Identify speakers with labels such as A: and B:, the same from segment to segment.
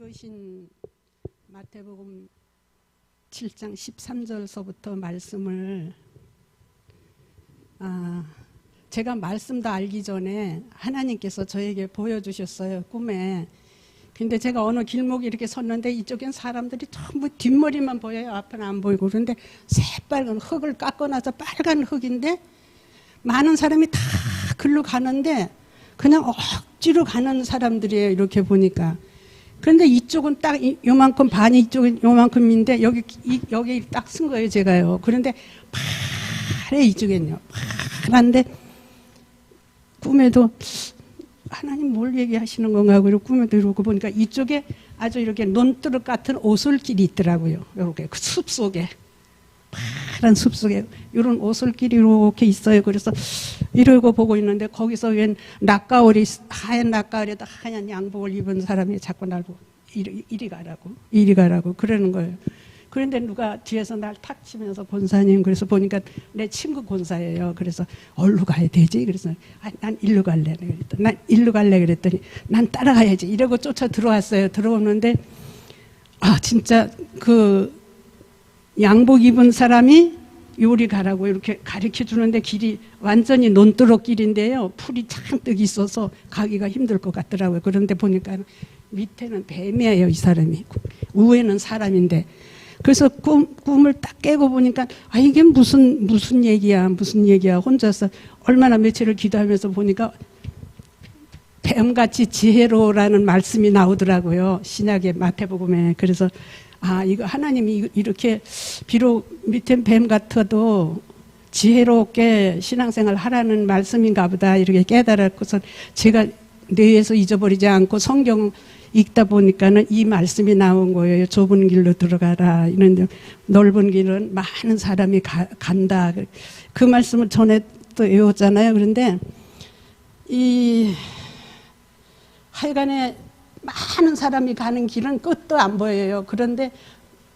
A: 읽으신 마태복음 7장 13절서부터 말씀을 제가 말씀도 알기 전에 하나님께서 저에게 보여주셨어요, 꿈에. 근데 제가 어느 길목에 이렇게 섰는데 이쪽엔 사람들이 전부 뒷머리만 보여요. 앞은 안 보이고. 그런데 새빨간 흙을 깎아놔서 빨간 흙인데 많은 사람이 다 글로 가는데 그냥 억지로 가는 사람들이에요, 이렇게 보니까. 그런데 이쪽은 딱 요만큼, 반이 이쪽은 요만큼인데 여기 딱 쓴 거예요, 제가요. 그런데 파래, 이쪽엔요. 파란데 꿈에도 하나님 뭘 얘기하시는 건가 그리고 꿈에도 이러고 보니까 이쪽에 아주 이렇게 논두릅 같은 오솔길이 있더라고요. 이렇게 그 숲 속에, 파란 숲 속에 이런 오솔길이 이렇게 있어요. 그래서 이러고 보고 있는데 거기서 웬 낙가오리, 하얀 낙가오리에다 하얀 양복을 입은 사람이 자꾸 날 보고 이리 가라고 그러는 거예요. 그런데 누가 뒤에서 날 탁 치면서 권사님, 그래서 보니까 내 친구 권사예요. 그래서 어디로 가야 되지? 그래서 난 일로 갈래. 난 일로 갈래 그랬더니 난 따라가야지. 이러고 쫓아 들어왔어요. 들어오는데 진짜 그 양복 입은 사람이 요리 가라고 이렇게 가르쳐 주는데 길이 완전히 논두렁 길인데요. 풀이 잔뜩 있어서 가기가 힘들 것 같더라고요. 그런데 보니까 밑에는 뱀이에요, 이 사람이. 위에는 사람인데. 그래서 꿈을 딱 깨고 보니까 이게 무슨 얘기야 혼자서 얼마나 며칠을 기도하면서 보니까 뱀같이 지혜로라는 말씀이 나오더라고요, 신약의 마태복음에. 그래서 이거 하나님이 이렇게 비록 밑엔 뱀 같아도 지혜롭게 신앙생활 하라는 말씀인가 보다 이렇게 깨달았고서 제가 뇌에서 잊어버리지 않고 성경 읽다 보니까는 이 말씀이 나온 거예요. 좁은 길로 들어가라. 이런데 넓은 길은 많은 사람이 간다. 그 말씀을 전에 또 외웠잖아요. 그런데 하여간에 많은 사람이 가는 길은 끝도 안 보여요. 그런데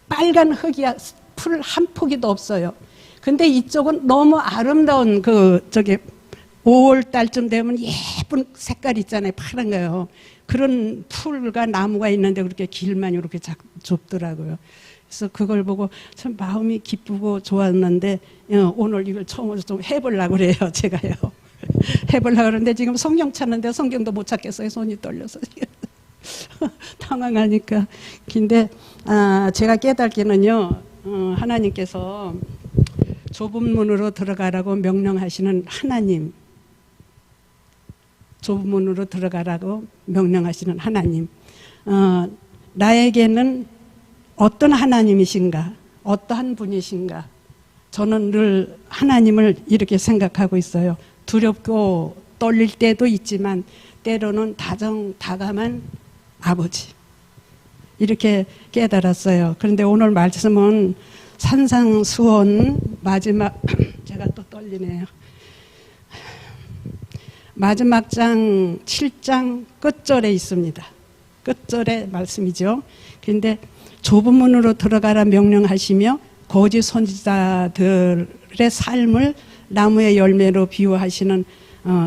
A: 빨간 흙이야. 풀 한 포기도 없어요. 근데 이쪽은 너무 아름다운 5월 달쯤 되면 예쁜 색깔 있잖아요. 파란 거요. 그런 풀과 나무가 있는데 그렇게 길만 이렇게 좁더라고요. 그래서 그걸 보고 참 마음이 기쁘고 좋았는데 오늘 이걸 처음으로 좀 해보려고 그래요, 제가요. 해보려고 그러는데 지금 성경 찾는데 성경도 못 찾겠어요. 손이 떨려서. 당황하니까. 근데 제가 깨닫기는요, 하나님께서 좁은 문으로 들어가라고 명령하시는 하나님, 좁은 문으로 들어가라고 명령하시는 하나님, 나에게는 어떤 하나님이신가, 어떠한 분이신가, 저는 늘 하나님을 이렇게 생각하고 있어요. 두렵고 떨릴 때도 있지만 때로는 다정다감한 아버지, 이렇게 깨달았어요. 그런데 오늘 말씀은 산상수훈 마지막 제가 또 떨리네요. 마지막 장 7장 끝절에 있습니다. 끝절의 말씀이죠. 그런데 좁은 문으로 들어가라 명령하시며 거짓 선지자들의 삶을 나무의 열매로 비유하시는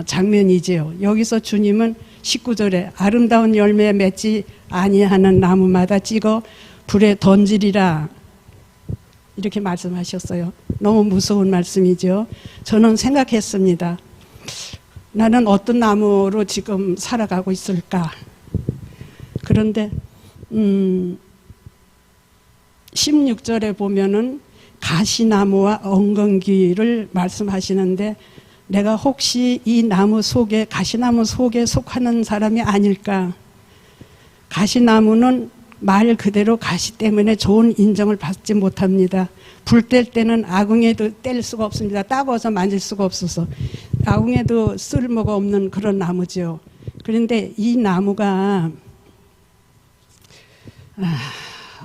A: 장면이지요. 여기서 주님은 19절에 아름다운 열매 맺지 아니하는 나무마다 찍어 불에 던지리라 이렇게 말씀하셨어요. 너무 무서운 말씀이죠. 저는 생각했습니다. 나는 어떤 나무로 지금 살아가고 있을까? 그런데 16절에 보면은 가시나무와 엉겅귀를 말씀하시는데 내가 혹시 이 나무 속에, 가시나무 속에 속하는 사람이 아닐까? 가시나무는 말 그대로 가시 때문에 좋은 인정을 받지 못합니다. 불 뗄 때는 아궁에도 뗄 수가 없습니다. 따가워서 만질 수가 없어서. 아궁에도 쓸모가 없는 그런 나무죠. 그런데 이 나무가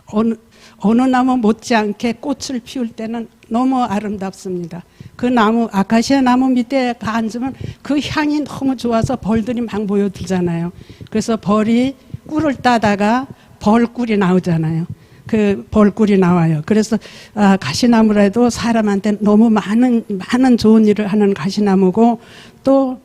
A: 어느 나무 못지않게 꽃을 피울 때는 너무 아름답습니다. 그 나무, 아카시아 나무 밑에 앉으면 그 향이 너무 좋아서 벌들이 막 모여들잖아요. 그래서 벌이 꿀을 따다가 벌꿀이 나오잖아요. 그 벌꿀이 나와요. 그래서 가시나무라도 사람한테 너무 많은 좋은 일을 하는 가시나무고 또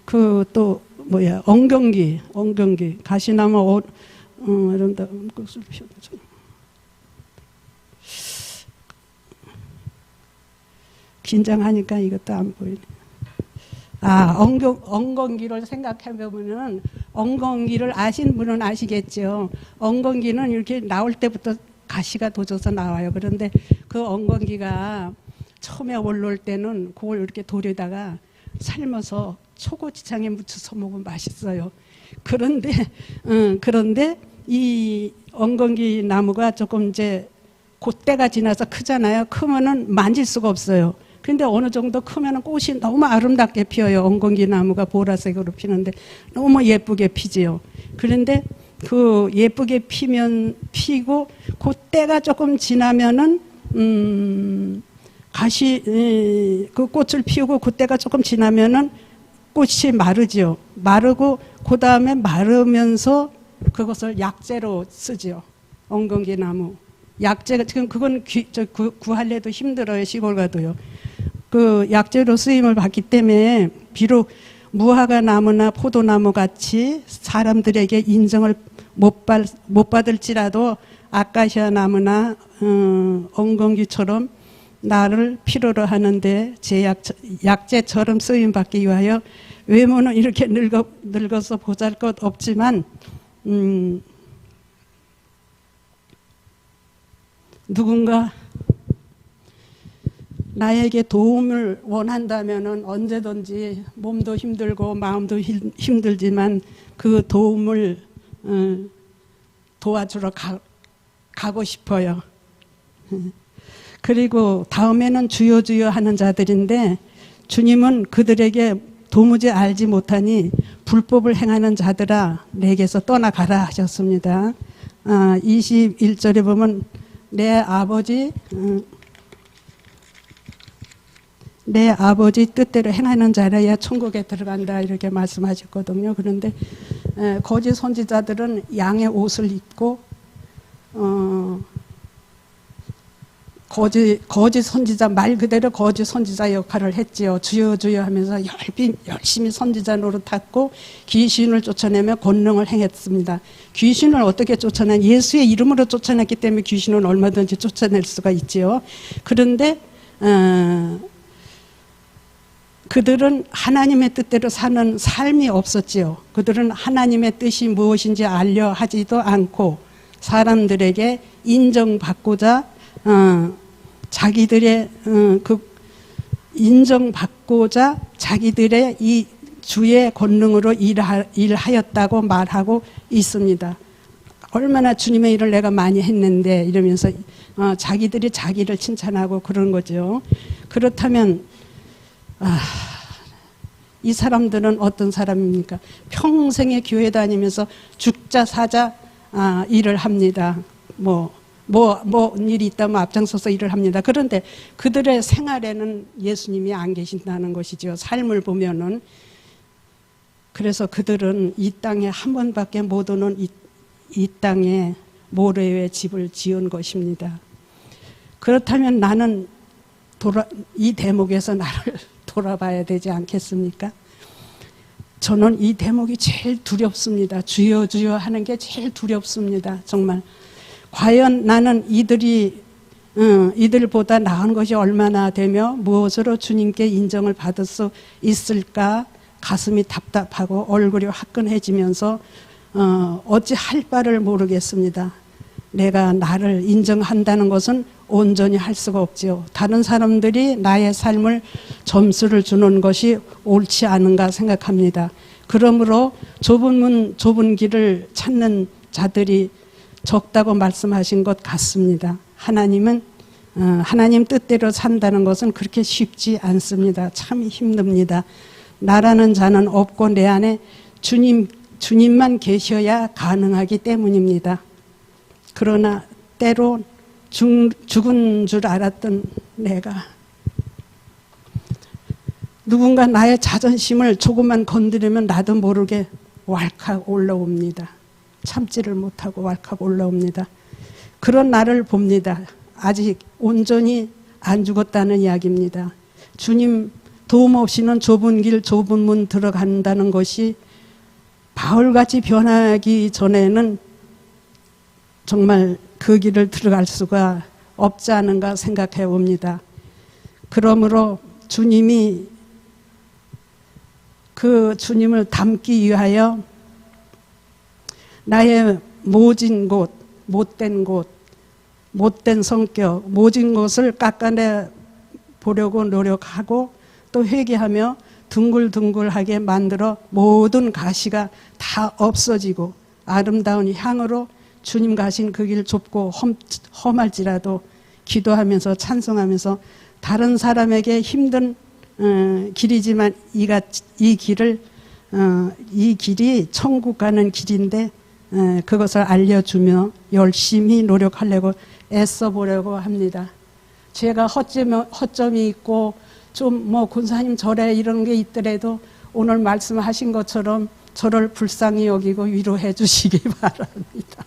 A: 그 또 뭐야, 엉겅귀, 가시나무 이런다. 긴장하니까 이것도 안 보이네. 엉겅귀를 생각해보면은, 엉겅귀를 아신 분은 아시겠죠. 엉겅귀는 이렇게 나올 때부터 가시가 돋아서 나와요. 그런데 그 엉겅귀가 처음에 올라올 때는 그걸 이렇게 돌에다가 삶아서 초고추장에 묻혀서 먹으면 맛있어요. 그런데 이 엉겅귀 나무가 조금 이제 그때가 지나서 크잖아요. 크면은 만질 수가 없어요. 근데 어느 정도 크면은 꽃이 너무 아름답게 피어요. 엉겅귀 나무가 보라색으로 피는데 너무 예쁘게 피지요. 그런데 그 예쁘게 피고 그때가 조금 지나면은 그 꽃을 피우고 그때가 조금 지나면은 꽃이 마르죠. 마르고 그 다음에 마르면서 그것을 약재로 쓰죠. 엉겅귀 나무. 약재가 지금 그건 구할래도 힘들어요. 시골 가도요. 그 약재로 쓰임을 받기 때문에 비록 무화과 나무나 포도나무 같이 사람들에게 인정을 못 받을지라도 아카시아 나무나 엉겅귀처럼 나를 필요로 하는데 약재처럼 쓰임 받기 위하여 외모는 이렇게 늙어서 보잘것 없지만 누군가 나에게 도움을 원한다면은 언제든지 몸도 힘들고 마음도 힘들지만 그 도움을 도와주러 가고 싶어요. 그리고 다음에는 주여 주여 하는 자들인데 주님은 그들에게 도무지 알지 못하니 불법을 행하는 자들아 내게서 떠나가라 하셨습니다. 21절에 보면 내 아버지 뜻대로 행하는 자라야 천국에 들어간다 이렇게 말씀하셨거든요. 그런데 거짓 선지자들은 양의 옷을 입고 거짓 선지자, 말 그대로 거짓 선지자 역할을 했지요. 주여 주여 하면서 열심히 선지자 노릇했고 귀신을 쫓아내며 권능을 행했습니다. 귀신을 어떻게 쫓아내? 예수의 이름으로 쫓아냈기 때문에 귀신은 얼마든지 쫓아낼 수가 있지요. 그런데 그들은 하나님의 뜻대로 사는 삶이 없었지요. 그들은 하나님의 뜻이 무엇인지 알려 하지도 않고 사람들에게 인정받고자 자기들의 인정받고자 자기들의 이 주의 권능으로 일하였다고 말하고 있습니다. 얼마나 주님의 일을 내가 많이 했는데 이러면서 자기들이 자기를 칭찬하고 그런 거죠. 그렇다면 이 사람들은 어떤 사람입니까? 평생에 교회 다니면서 죽자 사자 일을 합니다. 뭐 일이 있다면 앞장서서 일을 합니다. 그런데 그들의 생활에는 예수님이 안 계신다는 것이죠. 삶을 보면은. 그래서 그들은 이 땅에 한 번밖에 못 오는 이 땅에 모래의 집을 지은 것입니다. 그렇다면 나는 이 대목에서 나를 돌아봐야 되지 않겠습니까? 저는 이 대목이 제일 두렵습니다. 주여 주여 하는 게 제일 두렵습니다. 정말. 과연 나는 이들보다 나은 것이 얼마나 되며 무엇으로 주님께 인정을 받을 수 있을까? 가슴이 답답하고 얼굴이 화끈해지면서 어찌 할 바를 모르겠습니다. 내가 나를 인정한다는 것은 온전히 할 수가 없지요. 다른 사람들이 나의 삶을 점수를 주는 것이 옳지 않은가 생각합니다. 그러므로 좁은 길을 찾는 자들이 적다고 말씀하신 것 같습니다. 하나님 뜻대로 산다는 것은 그렇게 쉽지 않습니다. 참 힘듭니다. 나라는 자는 없고 내 안에 주님만 계셔야 가능하기 때문입니다. 그러나 때로 죽은 줄 알았던 내가 누군가 나의 자존심을 조금만 건드리면 나도 모르게 왈칵 올라옵니다. 참지를 못하고 왈칵 올라옵니다. 그런 나를 봅니다. 아직 온전히 안 죽었다는 이야기입니다. 주님 도움 없이는 좁은 길 좁은 문 들어간다는 것이 바울같이 변하기 전에는 정말 그 길을 들어갈 수가 없지 않은가 생각해 봅니다. 그러므로 주님이 그 주님을 닮기 위하여 나의 모진 곳, 못된 곳, 못된 성격, 모진 것을 깎아내 보려고 노력하고 또 회개하며 둥글둥글하게 만들어 모든 가시가 다 없어지고 아름다운 향으로 주님 가신 그 길 좁고 험할지라도 기도하면서 찬송하면서 다른 사람에게 힘든 길이지만 이 길이 천국 가는 길인데 그것을 알려주며 열심히 노력하려고 애써보려고 합니다. 제가 허점이 있고 좀 뭐 군사님 절에 이런 게 있더라도 오늘 말씀하신 것처럼 저를 불쌍히 여기고 위로해 주시기 바랍니다.